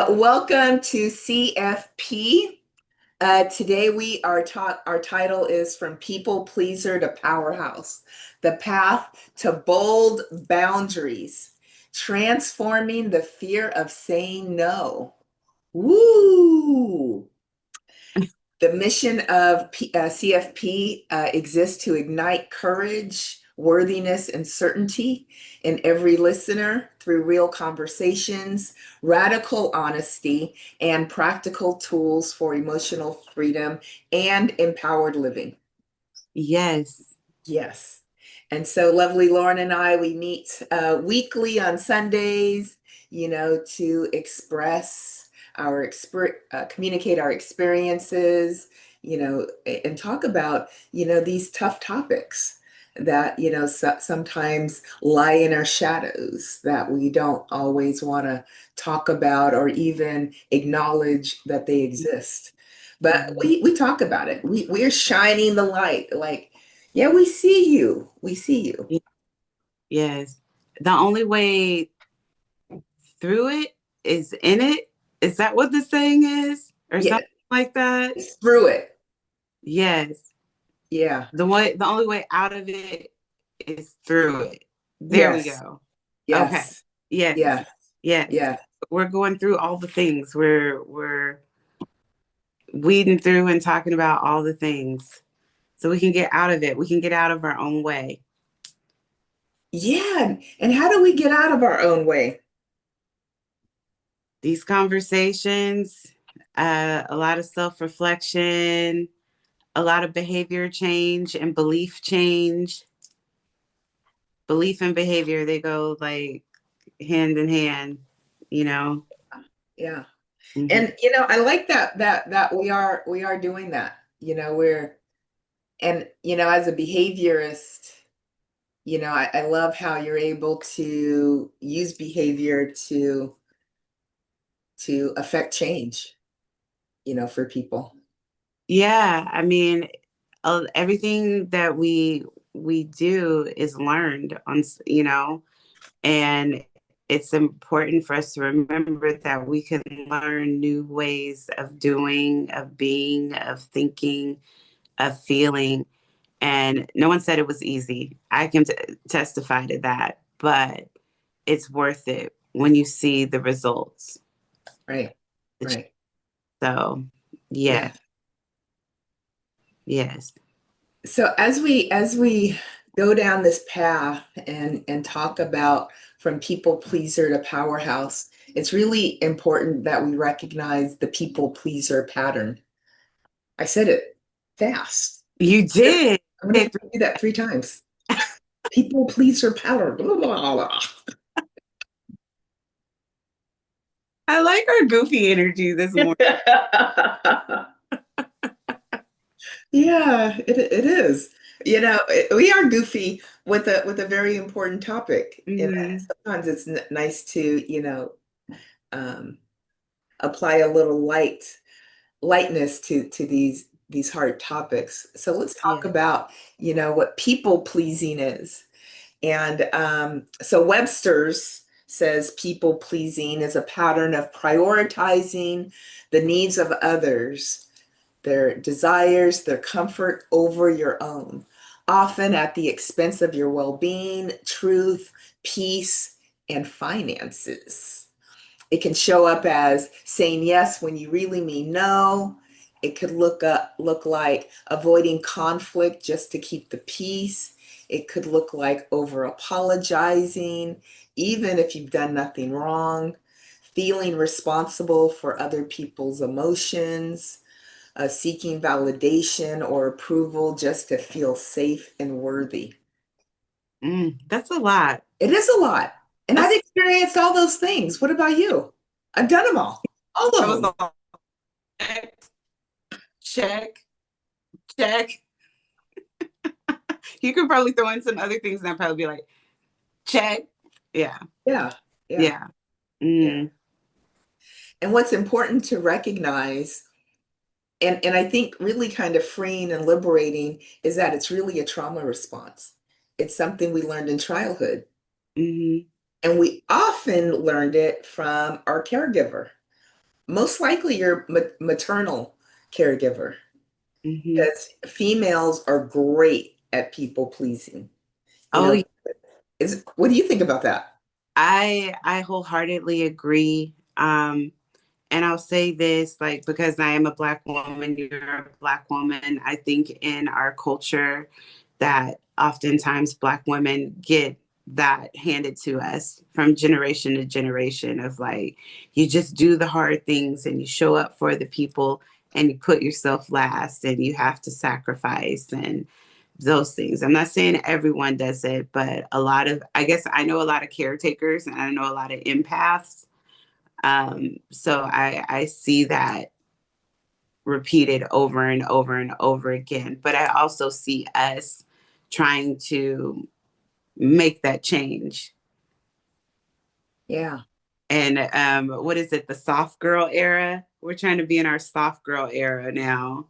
Welcome to CFP. Today we are taught, our title is From People Pleaser to Powerhouse, the path to bold boundaries, transforming the fear of saying no. Woo! The mission of CFP exists to ignite courage, worthiness, and certainty in every listener through real conversations, radical honesty, and practical tools for emotional freedom and empowered living. Yes. Yes. And so lovely Lauren and I, we meet weekly on Sundays, to express communicate our experiences, and talk about, these tough topics that, sometimes lie in our shadows that we don't always want to talk about or even acknowledge that they exist. But Mhm. we talk about it. We're shining the light, like, yeah, we see you. We see you. Ye- Yes. The only way through it is in it. Is that what the saying is? Or Yeah, something like that? it's through it. Yes. Yeah. The only way out of it is through it. There we Yes. go. Okay. Yes. Yes. Yeah. Yes. Yeah. We're going through all the things. We're weeding through and talking about all the things. So we can get out of it. We can get out of our own way. Yeah. And how do we get out of our own way? These conversations, a lot of self reflection, a lot of behavior change and belief change. Belief and behavior, they go like hand in hand, you know? Yeah. Hmm. And I like that we are doing that. We're and as a behaviorist, I love how you're able to use behavior to affect change, for people. Yeah, I mean, everything that we do is learned and it's important for us to remember that we can learn new ways of doing, of being, of thinking, of feeling. And no one said it was easy. I can testify to that, but it's worth it when you see the results. Right. Right. So, yeah, Yeah. yes. So as we go down this path and talk about from people pleaser to powerhouse, it's really important that we recognize the people pleaser pattern. I said it fast. You did. I'm gonna have to do that 3 times. People pleaser pattern. Blah, blah, blah. I like our goofy energy this morning. Yeah, it is. We are goofy with a very important topic. Hmm. Sometimes it's nice to, um, apply a little lightness to these hard topics. So let's talk Yeah. about, what people pleasing is. And so Webster's says people pleasing is a pattern of prioritizing the needs of others, their desires, their comfort over your own, often at the expense of your well being, truth, peace, and finances. It can show up as saying yes when you really mean no. It could look like avoiding conflict just to keep the peace. It could look like over apologizing, even if you've done nothing wrong, feeling responsible for other people's emotions, seeking validation or approval just to feel safe and worthy. That's a lot. It is a lot. And I've That's experienced all those things. What about you? I've done them all that of was them. a check, check, check. You could probably throw in some other things and I'd probably be like, check. Yeah. Yeah, yeah, Yeah. yeah. Mm. And what's important to recognize, and I think really kind of freeing and liberating, is that it's really a trauma response. It's something we learned in childhood. Hmm. And we often learned it from our caregiver most likely your maternal caregiver, Hmm. because females are great at people pleasing. You Oh, know, is what do you think about that? I wholeheartedly agree. And I'll say this, like, because I am a Black woman, you're a Black woman. I think in our culture that oftentimes Black women get that handed to us from generation to generation of like, you just do the hard things and you show up for the people and you put yourself last and you have to sacrifice and those things. I'm not saying everyone does it, but a lot of, I guess I know a lot of caretakers and I know a lot of empaths. So I see that repeated over and over and over again. But I also see us trying to make that change. Yeah. And what is it, the soft girl era? We're trying to be in our soft girl era now.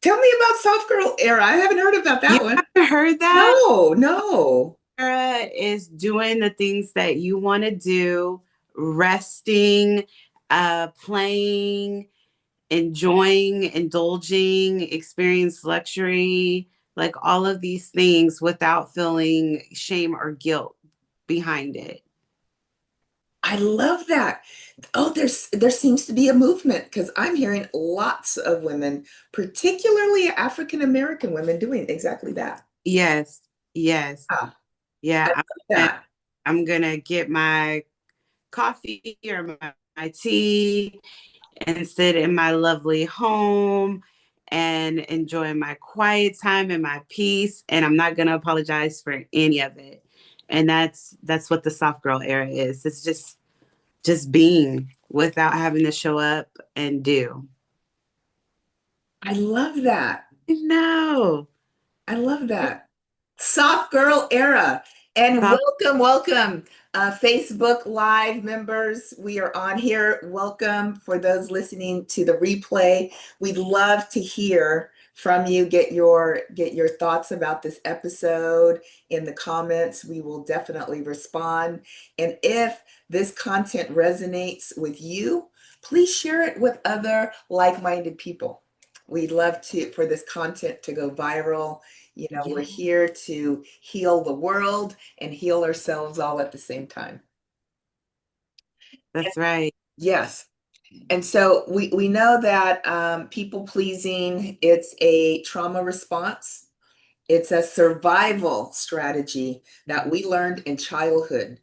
Tell me about soft girl era. I haven't heard about You that one. haven't heard that? No, no. Era is doing the things that you want to do, resting, playing, enjoying, indulging, experience luxury, like all of these things without feeling shame or guilt behind it. I love that. Oh, there seems to be a movement because I'm hearing lots of women, particularly African American women, doing exactly that. Yes, yes, Ah, I yeah. love that. I'm gonna get my coffee or my tea and sit in my lovely home and enjoy my quiet time and my peace. And I'm not gonna apologize for any of it. And that's what the soft girl era is. It's just being without having to show up and do. I love that. No. I love that. Soft girl era. And Soft, welcome, welcome, Facebook Live members. We are on here. Welcome for those listening to the replay. We'd love to hear from you. Get your thoughts about this episode in the comments. We will definitely respond. And if this content resonates with you, please share it with other like-minded people. We'd love to for this content to go viral. We're yeah, here to heal the world and heal ourselves all at the same time. that's right. Yes. And so we know that people pleasing, it's a trauma response. It's a survival strategy that we learned in childhood,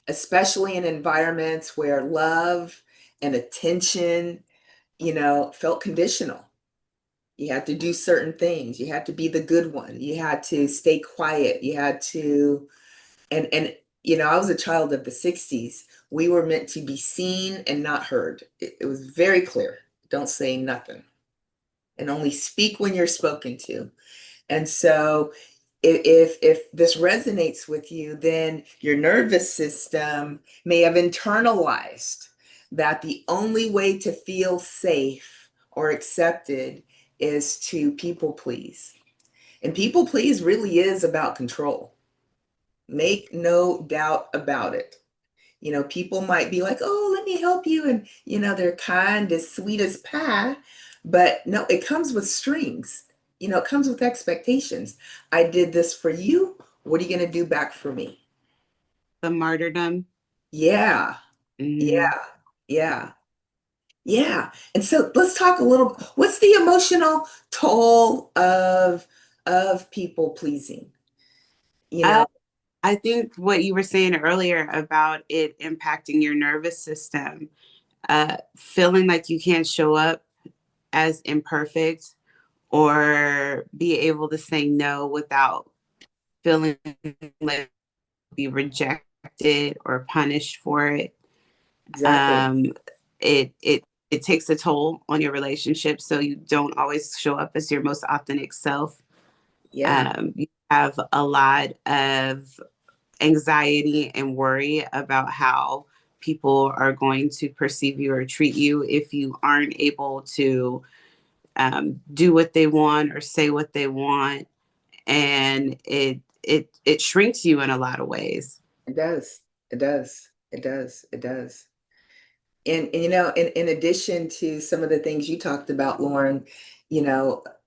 especially in environments where love and attention, felt conditional. You had to do certain things. You had to be the good one. You had to stay quiet. You had to and I was a child of the 60s. We were meant to be seen and not heard. It was very clear. Don't say nothing and only speak when you're spoken to. And so if this resonates with you, then your nervous system may have internalized that the only way to feel safe or accepted is to people please. And people please really is about control. Make no doubt about it. People might be like, oh, let me help you. And, they're kind, as sweet as pie. But no, it comes with strings. It comes with expectations. I did this for you. What are you going to do back for me? The martyrdom. Yeah, Mm. yeah, yeah, yeah. And so let's talk a little. What's the emotional toll of people pleasing? You Uh, know, I think what you were saying earlier about it impacting your nervous system, feeling like you can't show up as imperfect or be able to say no without feeling like be rejected or punished for it. exactly. Um, it takes a toll on your relationship, so you don't always show up as your most authentic self. Yeah, You have a lot of anxiety and worry about how people are going to perceive you or treat you if you aren't able to do what they want or say what they want, and it shrinks you in a lot of ways. it does. It does. It does. It does. And in addition to some of the things you talked about, Lauren,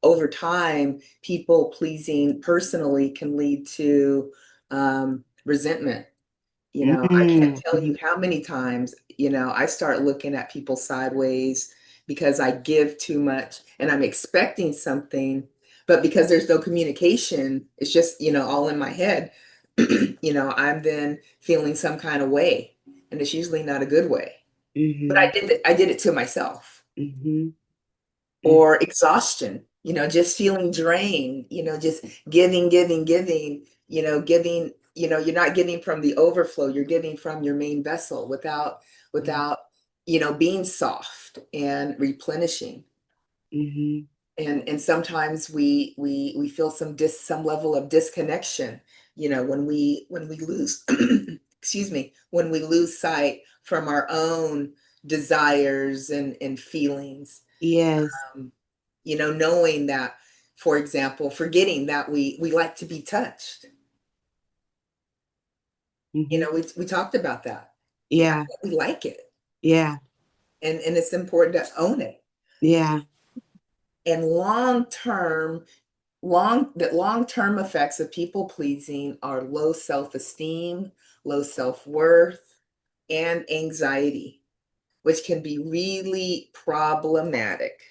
over time, people pleasing personally can lead to resentment. I can't tell Mm-hmm. you how many times, I start looking at people sideways because I give too much and I'm expecting something, but because there's no communication, it's just, all in my head, I'm then feeling some kind of way, and it's usually not a good way. But Mm-hmm. I did it to myself. Mm-hmm. Or exhaustion, just feeling drained, just giving, giving, giving, giving, you're not giving from the overflow, you're giving from your main vessel without, being soft and replenishing. Mm-hmm. And sometimes we feel some level of disconnection, when we lose excuse me, when we lose sight from our own desires and feelings. Yes. um, Knowing that, for example, forgetting that we like to be touched. Mm-hmm. We talked about that. Yeah. We like it, Yeah. and it's important to own it. Yeah. And long term effects of people pleasing are low self-esteem, low self-worth, and anxiety, which can be really problematic.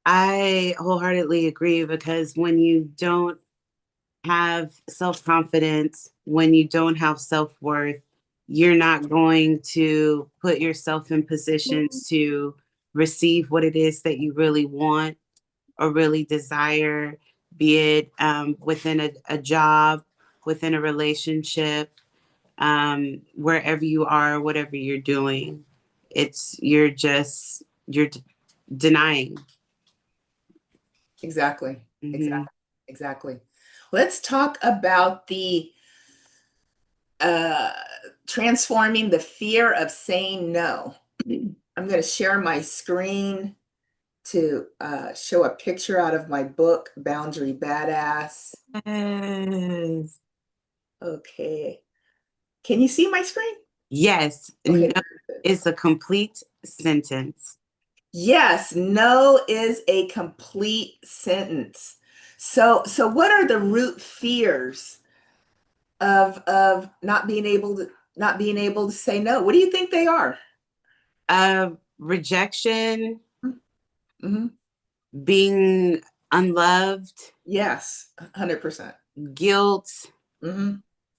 I wholeheartedly agree because when you don't have self confidence, when you don't have self worth, you're not going to put yourself in positions to receive what it is that you really want or really desire, be it within a job, within a relationship, wherever you are, whatever you're doing. You're denying. Exactly. Mm-hmm. Exactly. Exactly. Let's talk about the uh, transforming the fear of saying no. I'm going to share my screen to show a picture out of my book, Boundary BadAzz. Yes. Okay. Can you see my screen? Yes. No Okay. Good. is a complete sentence. Yes, no is a complete sentence. So what are the root fears of not being able to say no? What do you think they are? Rejection, Hmm. being unloved, Yes, 100%. guilt, Hmm.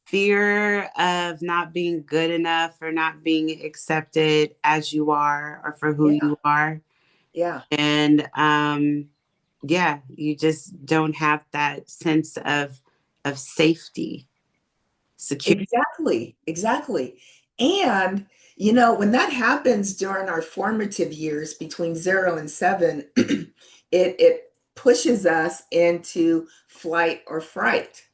fear of not being good enough or not being accepted as you are or for who Yeah, you are. yeah. And yeah, you just don't have that sense of safety, security. Exactly, exactly. And, when that happens during our formative years between 0 and 7, it pushes us into flight or fright,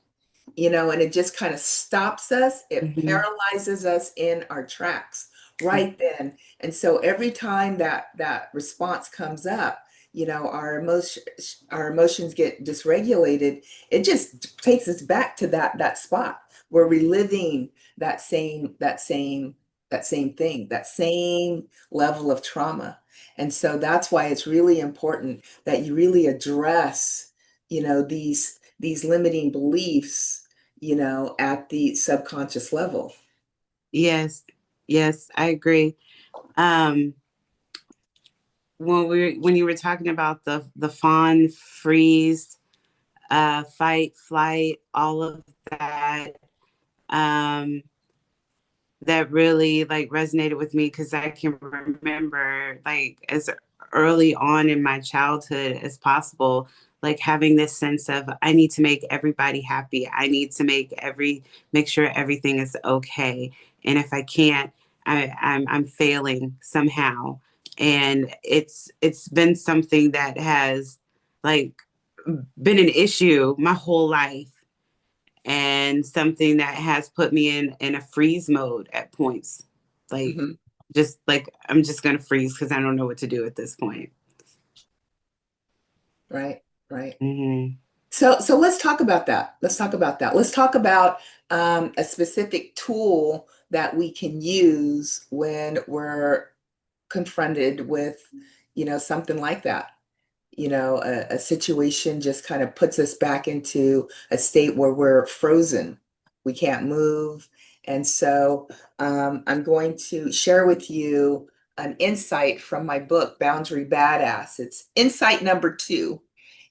and it just kind of stops us. It Mhm. paralyzes us in our tracks right then. And so every time that response comes up, our emotions get dysregulated. It just takes us back to that spot. We're reliving that same thing, that same level of trauma. And so that's why it's really important that you really address, these limiting beliefs, at the subconscious level. Yes, yes, I agree. Um, when you were talking about the fawn freeze, fight, flight, all of that, um, that really like resonated with me because I can remember like as early on in my childhood as possible, like having this sense of I need to make everybody happy. I need to make sure everything is okay. And if I can't, I'm failing somehow. And it's been something that has like been an issue my whole life and something that has put me in a freeze mode at points. Like Hmm. just like I'm just gonna freeze because I don't know what to do at this point. Right, right. Mm-hmm. So let's talk about that. Let's talk about a specific tool that we can use when we're confronted with, something like that. A situation just kind of puts us back into a state where we're frozen. We can't move. And so I'm going to share with you an insight from my book, Boundary BadAzz. It's insight number 2.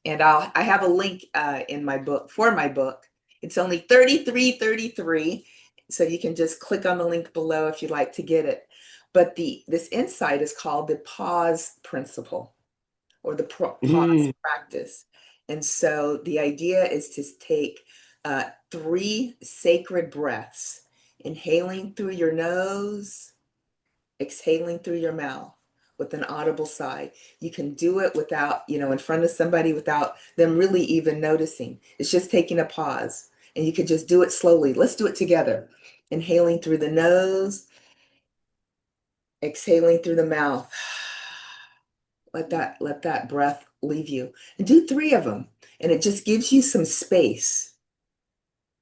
And I have a link in my book for my book. It's only 33.33. So you can just click on the link below if you'd like to get it. But this insight is called the pause principle, or the pause Mm. practice. And so the idea is to take 3 sacred breaths, inhaling through your nose, exhaling through your mouth with an audible sigh. You can do it without, in front of somebody without them really even noticing. It's just taking a pause, and you could just do it slowly. Let's do it together. Inhaling through the nose, exhaling through the mouth. Let that breath leave you, and do 3 of them. And it just gives you some space,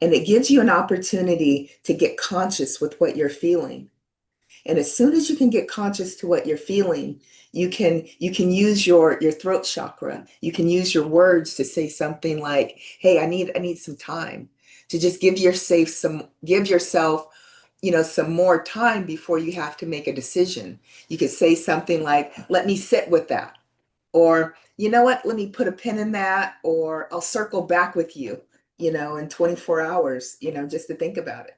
and it gives you an opportunity to get conscious with what you're feeling. And as soon as you can get conscious to what you're feeling, you can use your throat chakra. You can use your words to say something like, hey, I need some time, to just give yourself some more time before you have to make a decision. You could say something like, let me sit with that. Or, you know what, let me put a pin in that, or I'll circle back with you, in 24 hours, just to think about it.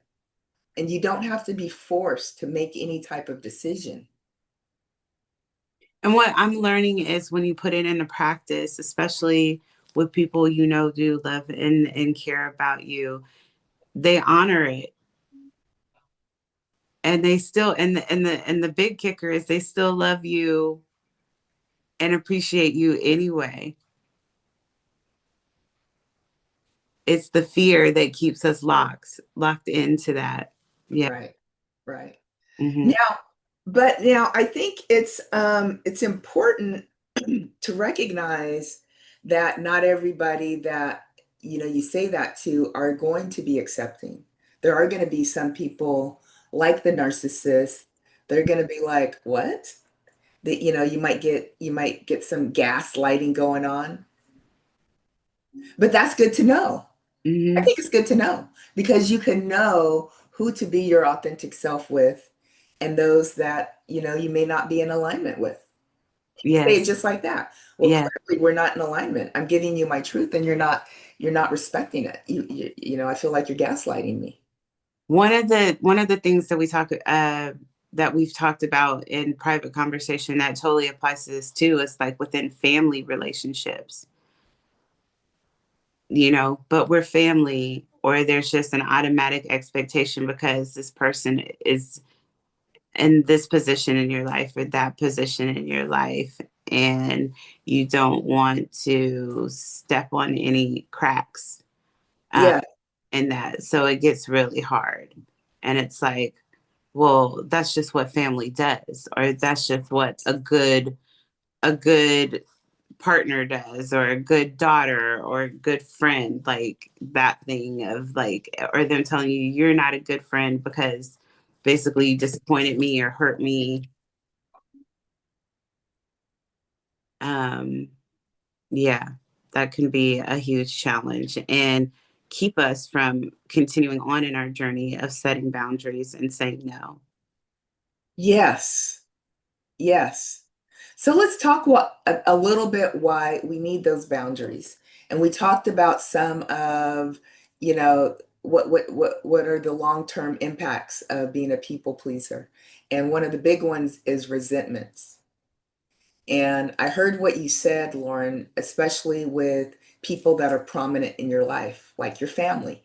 And you don't have to be forced to make any type of decision. And what I'm learning is when you put it into practice, especially with people you know do love and care about you, they honor it. And they still and the big kicker is they still love you and appreciate you anyway. It's the fear that keeps us locked into that. Yeah. Right, right. Hmm. Now, but now I think it's important to recognize that not everybody that you say that to are going to be accepting. There are going to be some people like the narcissist. They're going to be like, "What?" That you might get some gaslighting going on. But that's good to know. I Hmm. think it's good to know, because you can know who to be your authentic self with, and those that you may not be in alignment with. Say it Yes. just like that. Well, Yeah. clearly we're not in alignment. I'm giving you my truth, and you're not respecting it. I feel like you're gaslighting me. One of the things that that we've talked about in private conversation that totally applies to this too is like within family relationships, but we're family, or there's just an automatic expectation because this person is in this position in your life or that position in your life, and you don't want to step on any cracks uh, Yeah, in that. So it gets really hard. And it's like, well, that's just what family does, or that's just what a good partner does, or a good daughter, or a good friend, like that thing of like, or them telling you you're not a good friend because basically you disappointed me or hurt me. um yeah, that can be a huge challenge and keep us from continuing on in our journey of setting boundaries and saying no. yes, yes. So let's talk a little bit why we need those boundaries. And we talked about some of, what are the long-term impacts of being a people pleaser. And one of the big ones is resentments. And I heard what you said, Lauren, especially with people that are prominent in your life, like your family.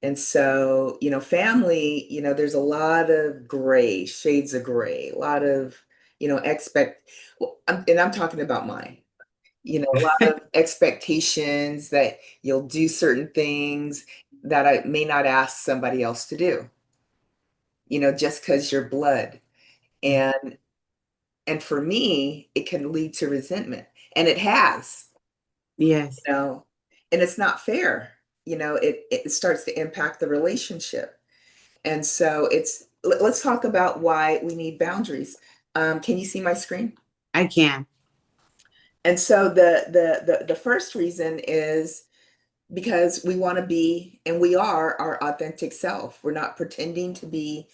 And so, family, there's a lot of gray, shades of gray, a lot of, well, and I'm talking about mine, a lot of expectations that you'll do certain things that I may not ask somebody else to do, just because you're blood. And for me, it can lead to resentment. And it has, Yes. you know, and it's not fair. It starts to impact the relationship. And so let's talk about why we need boundaries. Can you see my screen? I can. And so the first reason is because we want to be, and we are our authentic self. We're not pretending to be,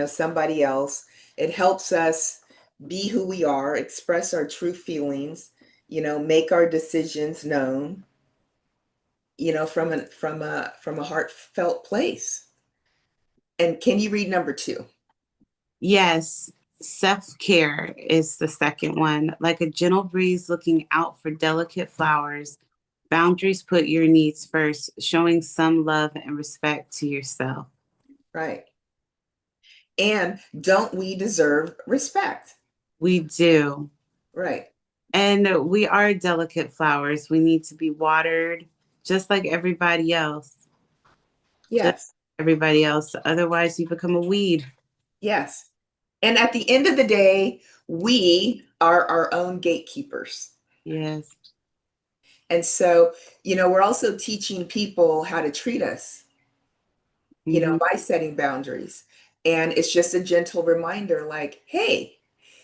somebody else. It helps us be who we are, express our true feelings, make our decisions known, from a heartfelt place. And can you read number two? Yes, self-care is the second one. Like a gentle breeze looking out for delicate flowers. Boundaries put your needs first, showing some love and respect to yourself. Right. And don't we deserve respect? We do. Right. And we are delicate flowers. We need to be watered just like everybody else. Just Yes. like everybody else. Otherwise, you become a weed. Yes. And at the end of the day, we are our own gatekeepers. Yes. And so, we're also teaching people how to treat us, Hmm. by setting boundaries. And it's just a gentle reminder like, hey,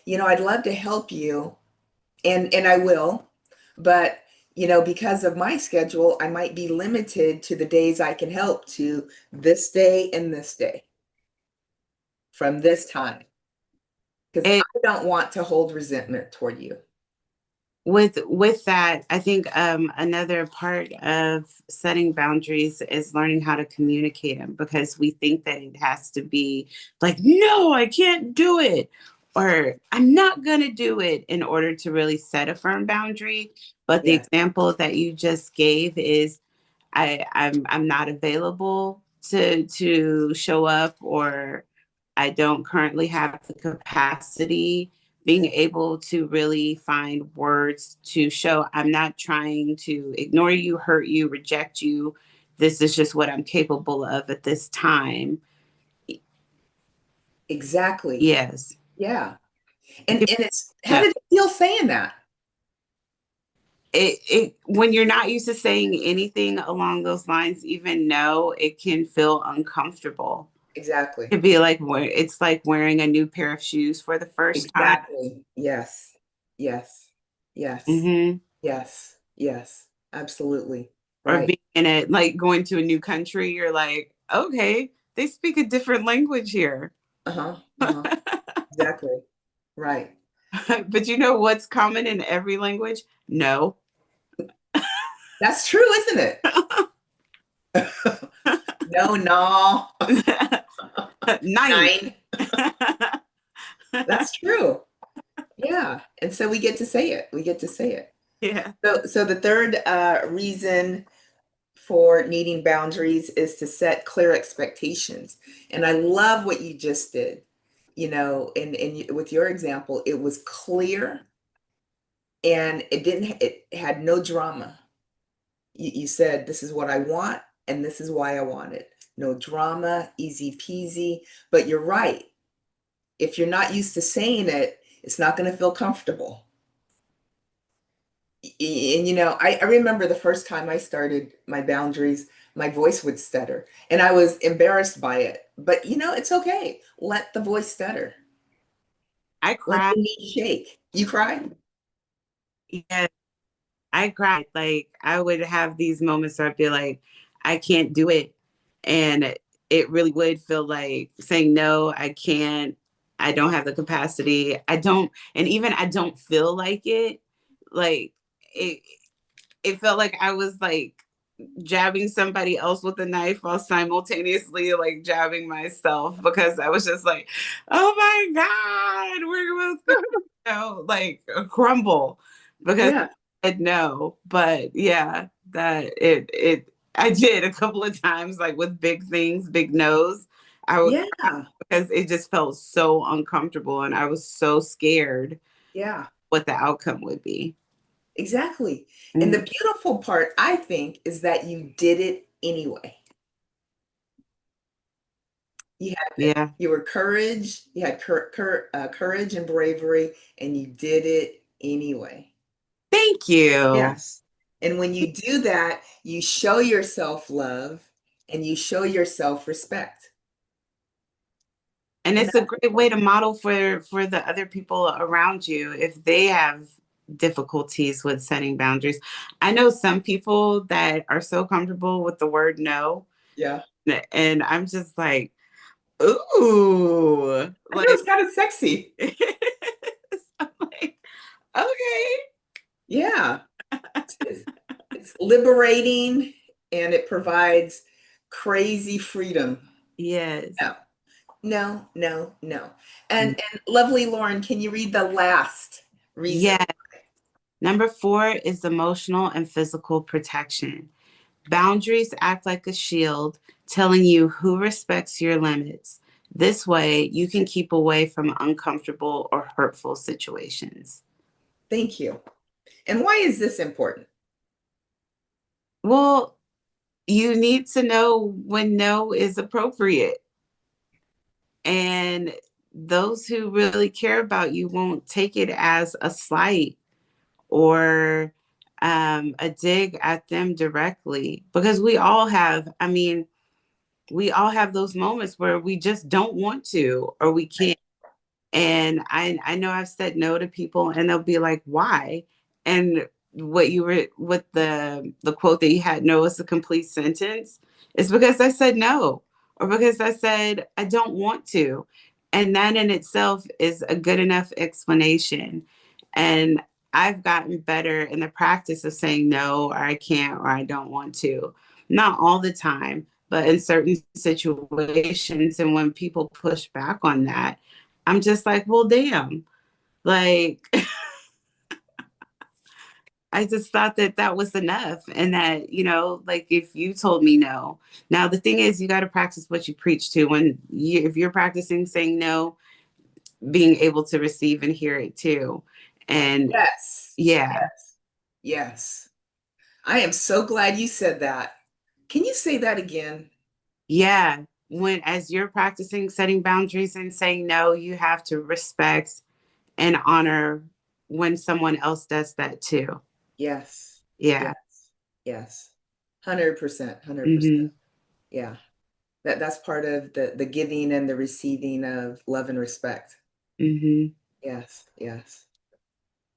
I'd love to help you, and I will, but because of my schedule, I might be limited to the days I can help, to this day and this day from this time, because It, I don't want to hold resentment toward you. with that, I think another part of setting boundaries is learning how to communicate them, because we think that it has to be like, no, I can't do it, or I'm not going to do it in order to really set a firm boundary. But the Yes. example that you just gave is I'm not available to show up, or I don't currently have the capacity, being able to really find words to show I'm not trying to ignore you, hurt you, reject you. This is just what I'm capable of at this time. Exactly. Yes. Yeah. And it's, how No. did it feel saying that? It when you're not used to saying anything along those lines, even no, it can feel uncomfortable. Exactly. It'd be like it's like wearing a new pair of shoes for the first time. Exactly. Yes. Yes. Yes. Hmm. Yes. Yes. Absolutely. Or Right. being in it, like going to a new country, you're like, okay, they speak a different language here. Uh-huh. Uh-huh. Exactly. Right. But you know what's common in every language? No. That's true, isn't it? No, no. Nine. Nine. That's true. Yeah. And so we get to say it. We get to say it. Yeah. So the third reason for needing boundaries is to set clear expectations. And I love what you just did. With your example, it was clear, and it had no drama. You said, this is what I want, and this is why I want it. No drama, easy peasy. But you're right. If you're not used to saying it, it's not going to feel comfortable. And I remember the first time I started my boundaries, my voice would stutter, and I was embarrassed by it. But it's okay. Let the voice stutter. I Let cried. the knee shake. You cry? Yeah, I cried. Like I would have these moments where I'd be like, I can't do it. And it really would feel like saying, no, I can't. I don't have the capacity. I don't, and even I don't feel like it. Like it, it felt like I was like jabbing somebody else with a knife while simultaneously like jabbing myself, because I was just like, oh my God, we're both like crumble because Yeah. I said no. But yeah, that it I did a couple of times, like with big things, big no's. I would cry Yeah. because it just felt so uncomfortable, and I was so scared Yeah. what the outcome would be. Exactly. And Mm, the beautiful part, I think, is that you did it anyway. yeah. You were courage, you had courage and bravery, and you did it anyway. Thank you. Yes. And when you do that, you show yourself love and you show yourself respect. And And it's a that's great way to important. model for the other people around you if they have difficulties with setting boundaries. I know some people that are so comfortable with the word no, Yeah. and I'm just like, ooh, I know like it's kind of sexy. I'm like, okay. Yeah. It's, it's liberating and it provides crazy freedom. Yes. No, no, no, no. And lovely Lauren, can you read the last reason? Yeah. Number 4 is emotional and physical protection. Boundaries act like a shield, telling you who respects your limits. This way, you can keep away from uncomfortable or hurtful situations. Thank you. And why is this important? Well, you need to know when no is appropriate. And those who really care about you won't take it as a slight or a dig at them directly because we all have those moments where we just don't want to or we can't. And I know I've said no to people and they'll be like, why? And what the quote that you had, no, is a complete sentence. It's because I said no, or because I said I don't want to. And that in itself is a good enough explanation. And I've gotten better in the practice of saying no, or I can't, or I don't want to. Not all the time, but in certain situations. And when people push back on that, I'm just like, well, damn. Like, I just thought that that was enough. And that, like if you told me no. Now, the thing is, you got to practice what you preach to. If you're practicing saying no, being able to receive and hear it too. And Yes. yeah, Yes. Yes. I am so glad you said that. Can you say that again? yeah. As you're practicing setting boundaries and saying no, you have to respect and honor when someone else does that too. Yes. Yeah. Yes. Yes. 100%. 100%. Hmm. Yeah. That's part of the giving and the receiving of love and respect. Hmm. Yes. Yes.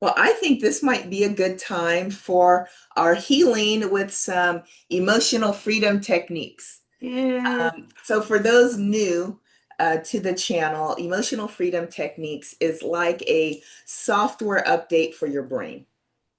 Well, I think this might be a good time for our healing with some emotional freedom techniques. Yeah. So, for those new to the channel, emotional freedom techniques is like a software update for your brain.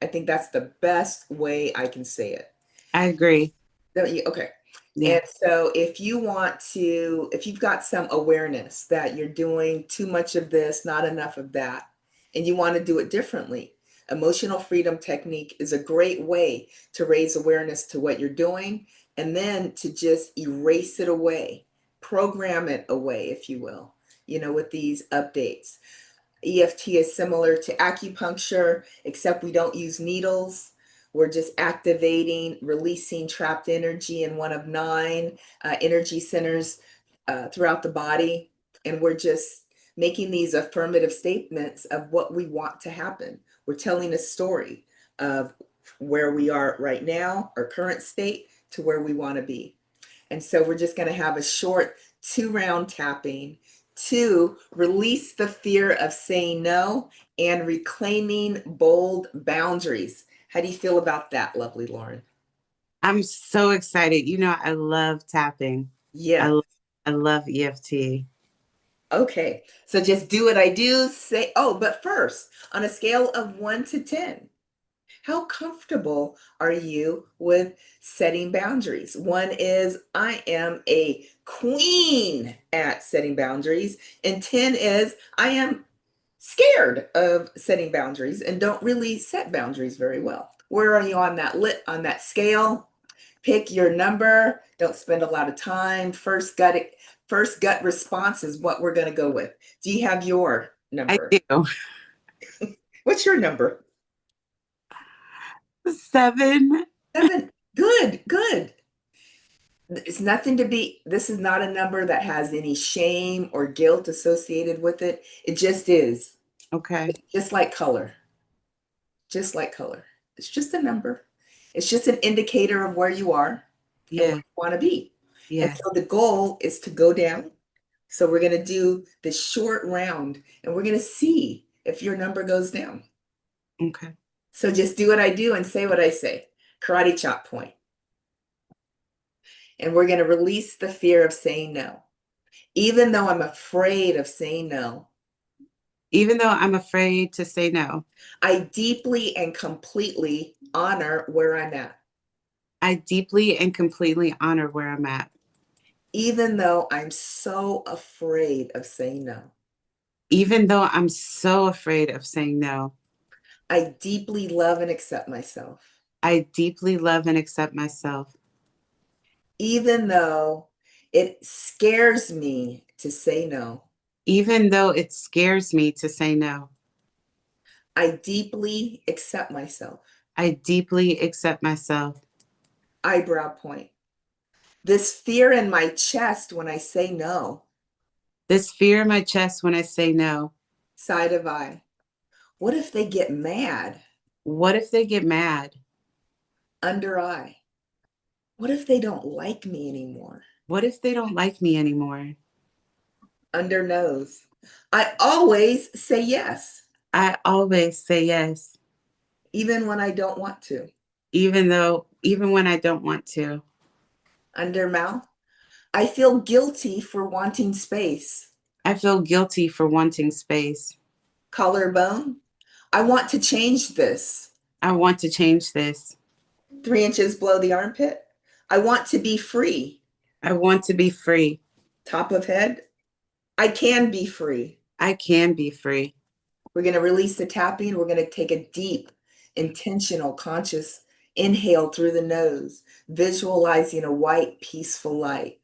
I think that's the best way I can say it. I agree. Don't you? Okay. Yeah. And so if you want to, if you've got some awareness that you're doing too much of this, not enough of that, and you want to do it differently, emotional freedom technique is a great way to raise awareness to what you're doing and then to just erase it away, program it away, if you will, with these updates. EFT is similar to acupuncture, except we don't use needles. We're just activating, releasing trapped energy in one of 9 energy centers throughout the body. And we're just making these affirmative statements of what we want to happen. We're telling a story of where we are right now, our current state, to where we want to be. And so we're just going to have a short 2-round tapping to release the fear of saying no and reclaiming bold boundaries. How do you feel about that, lovely Lauren? I'm so excited. I love tapping. I, Yeah. lo- I love EFT. Okay. So just do what I do. Say, oh, but first, on a scale of 1 to 10, how comfortable are you with setting boundaries? 1 is I am a queen at setting boundaries, and 10 is I am scared of setting boundaries and don't really set boundaries very well. Where are you on that scale? Pick your number. Don't spend a lot of time. First gut response is what we're going to go with. Do you have your I number? do. What's your number? 7. 7. Good, good. It's nothing to be, this is not a number that has any shame or guilt associated with it. It just is. Okay. Just like color. Just like color. It's just a number. It's just an indicator of where you are and where Yeah. you want to be. And Yeah. so the goal is to go down So we're going to do this short round and we're going to see if your number goes down. Okay. So just do what I do and say what I say. Karate chop point. And we're going to release the fear of saying no. Even though I'm afraid of saying no, Even though I'm afraid to say no, I deeply and completely honor where I'm at. I deeply and completely honor where I'm at. Even though I'm so afraid of saying no, Even though I'm so afraid of saying no, I deeply love and accept myself. I deeply love and accept myself. Even though it scares me to say no, Even though it scares me to say no, I deeply accept myself. I deeply accept myself. Eyebrow point. This fear in my chest when I say no. This fear in my chest when I say no. Side of eye. What if they get mad? What if they get mad? Under eye. What if they don't like me anymore? What if they don't like me anymore? Under nose. I always say yes, I always say yes, even when I don't want to. even when I don't want to. Under mouth. I feel guilty for wanting space. I feel guilty for wanting space. Collarbone. I want to change this. I want to change this. 3 inches below the armpit. I want to be free. I want to be free. Top of head. I can be free. I can be free. We're going to release the tapping. We're going to take a deep, intentional, conscious inhale through the nose, visualizing a white, peaceful light.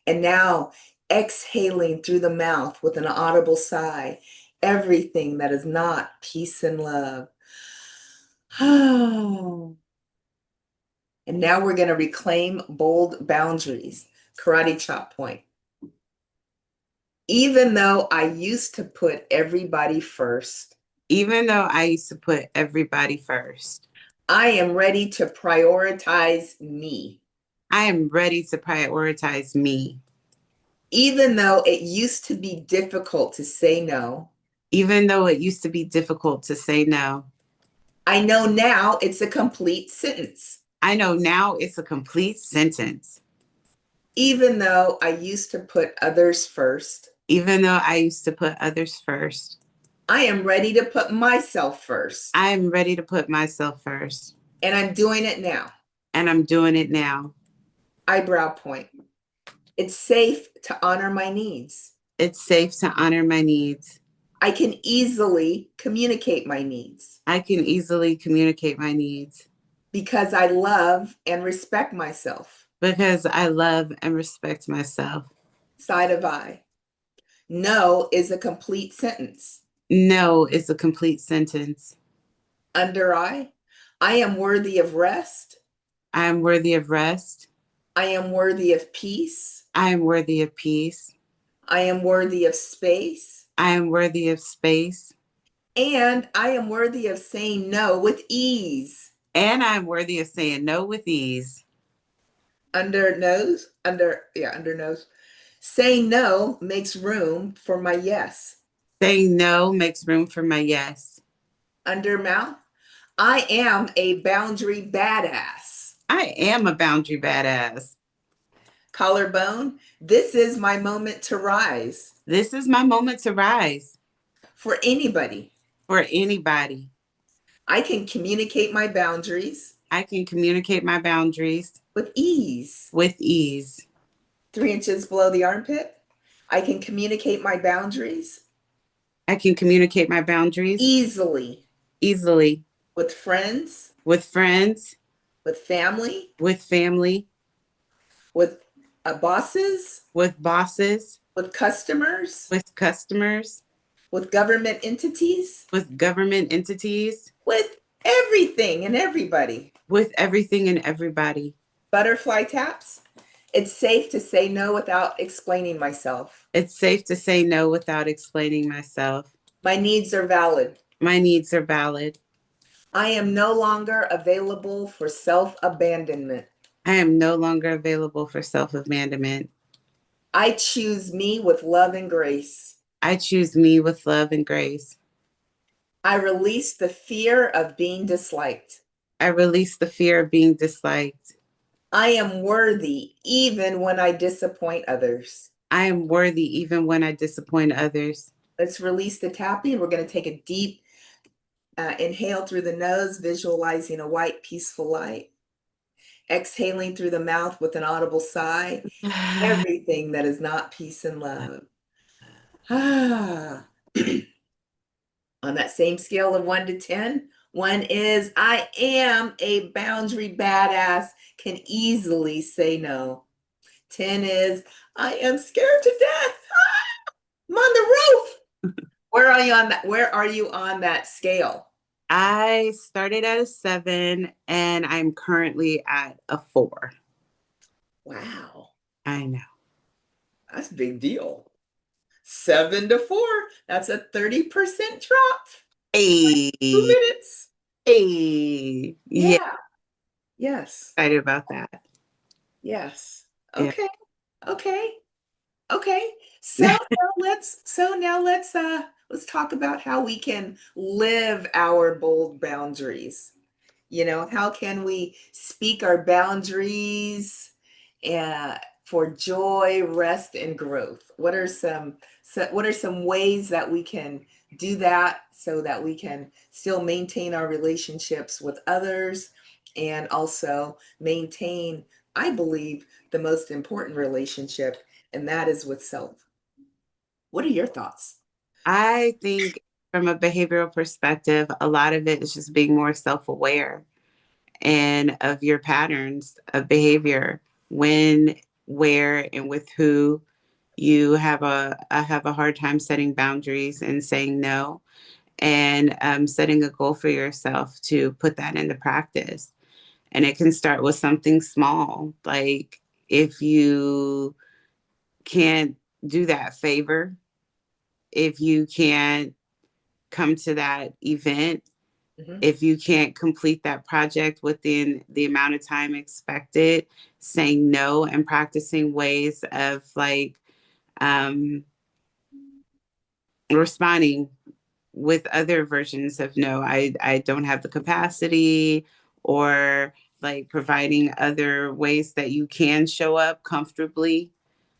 And now exhaling through the mouth with an audible sigh, everything that is not peace and love. And now we're going to reclaim bold boundaries. Karate chop point. Even though I used to put everybody first, Even though I used to put everybody first, I am ready to prioritize me. I am ready to prioritize me. Even though it used to be difficult to say no, Even though it used to be difficult to say no, I know now it's a complete sentence. I know now it's a complete sentence. Even though I used to put others first, Even though I used to put others first, I am ready to put myself first. I am ready to put myself first. And I'm doing it now. And I'm doing it now. Eyebrow point. It's safe to honor my needs. It's safe to honor my needs. I can easily communicate my needs I can easily communicate my needs because I love and respect myself. because I love and respect myself. Side of eye. No is a complete sentence. No is a complete sentence. Under eye. I am worthy of rest. I am worthy of rest. I am worthy of peace. I am worthy of peace. I am worthy of space. I am worthy of space. And I am worthy of saying no with ease. And I'm worthy of saying no with ease. Under nose. Saying no makes room for my yes. Saying no makes room for my yes. Under mouth. I am a boundary badass. I am a boundary badass. Collarbone. This is my moment to rise. This is my moment to rise. For anybody. For anybody. I can communicate my boundaries. I can communicate my boundaries with ease. With ease. 3 inches below the armpit. I can communicate my boundaries. I can communicate my boundaries easily. Easily. With friends. With friends. With family. With family. With bosses. With bosses. With customers. With customers. With government entities. With government entities. With everything and everybody. With everything and everybody. Butterfly taps. It's safe to say no without explaining myself. It's safe to say no without explaining myself. My needs are valid. My needs are valid. I am no longer available for self-abandonment. I am no longer available for self-abandonment. I choose me with love and grace. I choose me with love and grace. I release the fear of being disliked. I release the fear of being disliked. I am worthy even when I disappoint others. I am worthy even when I disappoint others. Let's release the tapping. We're going to take a deep inhale through the nose, visualizing a white, peaceful light. Exhaling through the mouth with an audible sigh. Everything that is not peace and love. Ah. On that same scale of 1 to 10, 1 is I am a boundary badass, can easily say no. 10 is I am scared to death. Ah, I'm on the roof. Where are you on that? Where are you on that scale? I started at a 7 and I'm currently at a 4. Wow, I know. that's a big deal. 7 to 4, that's a 30% drop. Hey, 2 minutes. hey. Yeah, Yeah. Yes. excited about that. Yes. Yeah. Okay. Okay. Okay. So now let's talk about how we can live our bold boundaries. How can we speak our boundaries uh, for joy, rest, and growth? What are some ways that we can do that so that we can still maintain our relationships with others and also maintain, I believe, the most important relationship, and that is with self. What are your thoughts? I think from a behavioral perspective, a lot of it is just being more self-aware and of your patterns of behavior, when, where, and with who you have a hard time setting boundaries and saying no, and setting a goal for yourself to put that into practice. And it can start with something small, like if you can't do that favor, if you can't come to that event, Mhm. if you can't complete that project within the amount of time expected, saying no and practicing ways of like um, responding with other versions of no. I don't have the capacity, or like providing other ways that you can show up comfortably.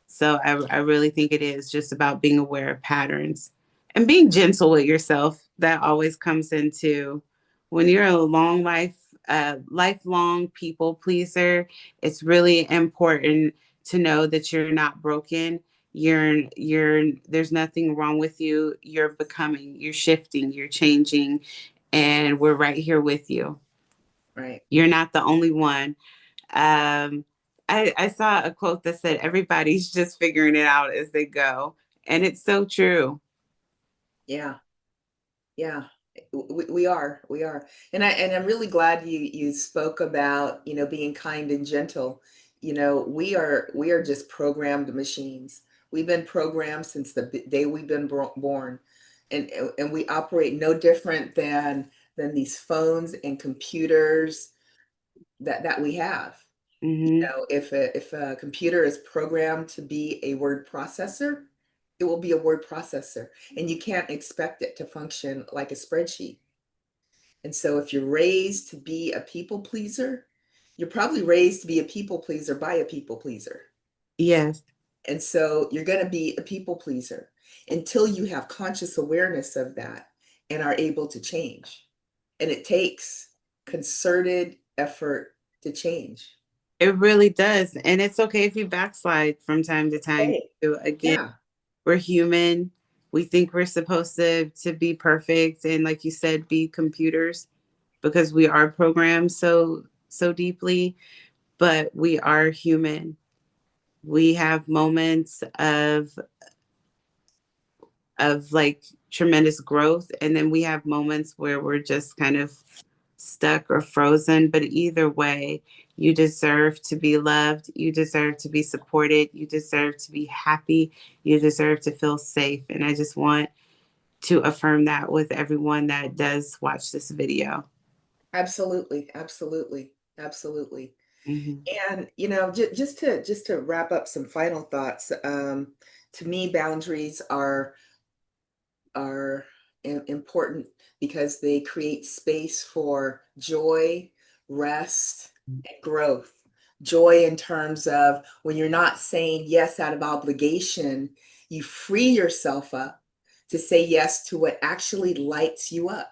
So I really think it is just about being aware of patterns and being gentle with yourself. That always comes into when you're a lifelong people pleaser. It's really important to know that you're not broken. There's nothing wrong with you. You're becoming, you're shifting, you're changing, and we're right here with you. Right. You're not the only one. um, I saw a quote that said, everybody's just figuring it out as they go. And it's so true. Yeah. Yeah, we are, and I'm really glad you spoke about being kind and gentle. We are just programmed machines. We've been programmed since the day we've been born, and we operate no different than these phones and computers that we have. Hmm. If a computer is programmed to be a word processor, it will be a word processor, and you can't expect it to function like a spreadsheet. And so if you're raised to be a people pleaser, you're probably raised to be a people pleaser by a people pleaser. Yes, And so you're going to be a people pleaser until you have conscious awareness of that and are able to change. And it takes concerted effort to change. it really does. And it's okay if you backslide from time to time. Okay. Again, Yeah, we're human. We think we're supposed to be perfect and, like you said, be computers, because we are programmed so deeply, but we are human. We have moments of like tremendous growth, and then we have moments where we're just kind of stuck or frozen. But either way, you deserve to be loved, you deserve to be supported, you deserve to be happy, you deserve to feel safe. And I just want to affirm that with everyone that does watch this video. absolutely. Absolutely. Absolutely. Mhm. And just to wrap up some final thoughts, to me, boundaries are important because they create space for joy, rest, and growth. Joy in terms of when you're not saying yes out of obligation, you free yourself up to say yes to what actually lights you up,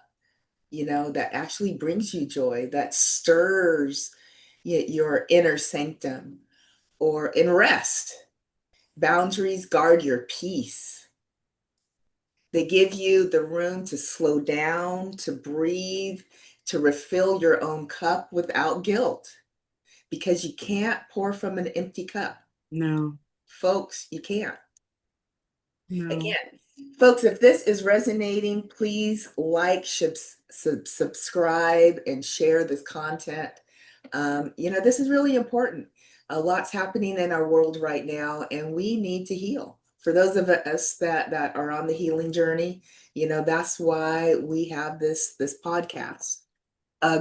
that actually brings you joy, that stirs your inner sanctum. Or in rest, boundaries guard your peace. They give you the room to slow down, to breathe, to refill your own cup without guilt, because you can't pour from an empty cup. No, Folks, you can't. no. Again, folks, if this is resonating, please like, subscribe, and share this content. This is really important. A lot's happening in our world right now, and we need to heal. For those of us that are on the healing journey, that's why we have this podcast.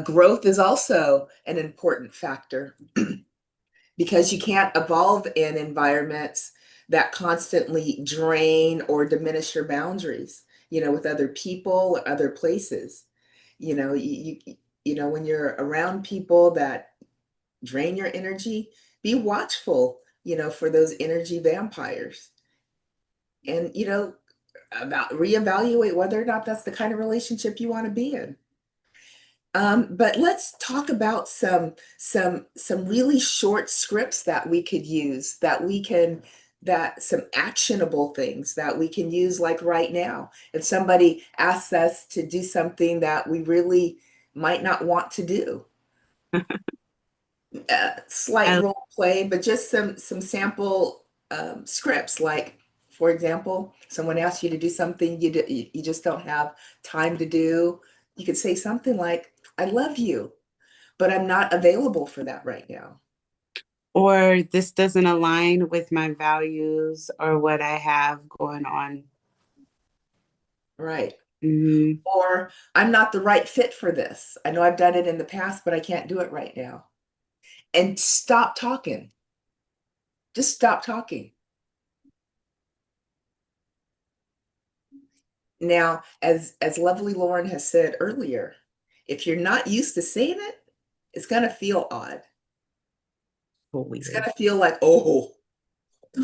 Growth is also an important factor because you can't evolve in environments that constantly drain or diminish your boundaries, with other people or other places. When you're around people that drain your energy, be watchful, for those energy vampires. And, about reevaluate whether or not that's the kind of relationship you want to be in. But let's talk about some really short scripts that we could use, that some actionable things that we can use like right now. If somebody asks us to do something that we really might not want to do, slight I, role play, but just some sample scripts. Like, for example, someone asks you to do something you just don't have time to do. You could say something like, "I love you, but I'm not available for that right now." or this doesn't align with my values or what I have going on. Right. Mhm. Or, "I'm not the right fit for this. I know I've done it in the past, but I can't do it right now." And stop talking. Just stop talking. Now, as lovely Lauren has said earlier, if you're not used to saying it, it's going to feel odd. It's going Weird. to feel like, oh,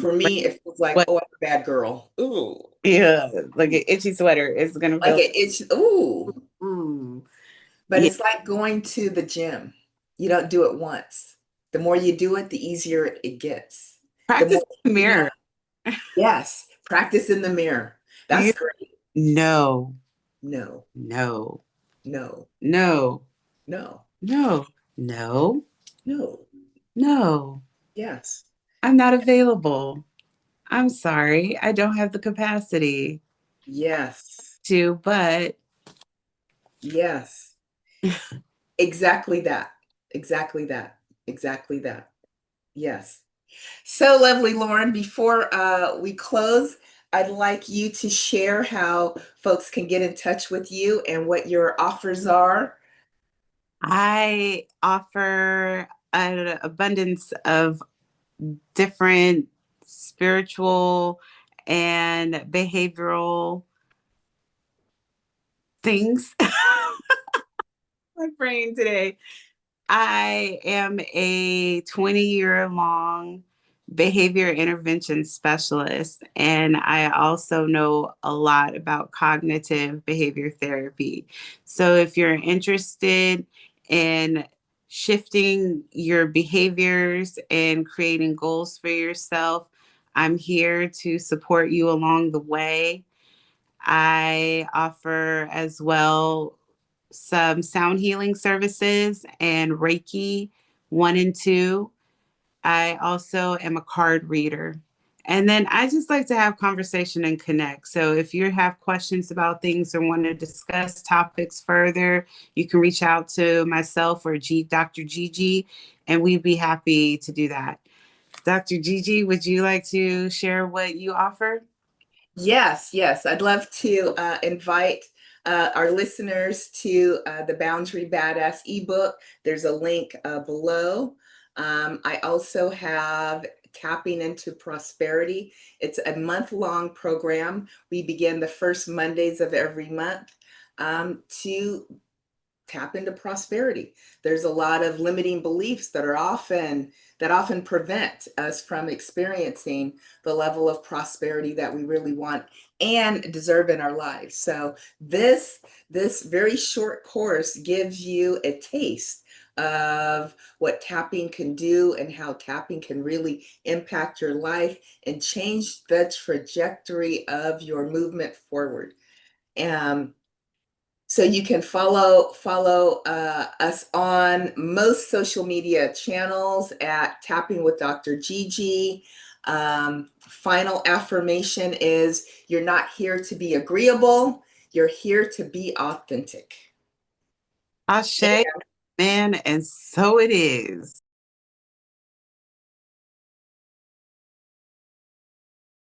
for Like me, it feels like, what? oh, I'm a bad girl. Ooh, Yeah, like an itchy sweater. It's gonna like feel. ooh. Mm. But Yeah, it's like going to the gym. You don't do it once. The more you do it, the easier it gets. The practice more, in the mirror. yes, practice in the mirror. You That's great. no, No, no, no, no, no, no, no, no. no. Yes, I'm not available. I'm sorry. I don't have the capacity yes, to, but yes. Exactly that. Exactly that. Exactly that. Yes. So lovely, Lauren. Before we close, I'd like you to share how folks can get in touch with you and what your offers are. I offer an abundance of different spiritual and behavioral things. My brain today. I am a 20-year-long behavior intervention specialist, and I also know a lot about cognitive behavior therapy. So, if you're interested in shifting your behaviors and creating goals for yourself, I'm here to support you along the way. I offer as well some sound healing services and Reiki 1 and 2. I also am a card reader. And then I just like to have conversation and connect. So if you have questions about things or want to discuss topics further, you can reach out to myself or Dr. Gigi, and we'd be happy to do that. Dr. Gigi, would you like to share what you offer? Yes, yes. I'd love to invite our listeners to the Boundary BadAzz ebook. There's a link below. I also have Tapping into Prosperity. It's a month-long program. We begin the first Mondays of every month to tap into prosperity. There's a lot of limiting beliefs that often prevent us from experiencing the level of prosperity that we really want and deserve in our lives. So this very short course gives you a taste of what tapping can do and how tapping can really impact your life and change the trajectory of your movement forward. So you can follow us on most social media channels at Tapping with Dr. Gigi. Final affirmation is you're not here to be agreeable. You're here to be authentic. Ashe, man, and so it is.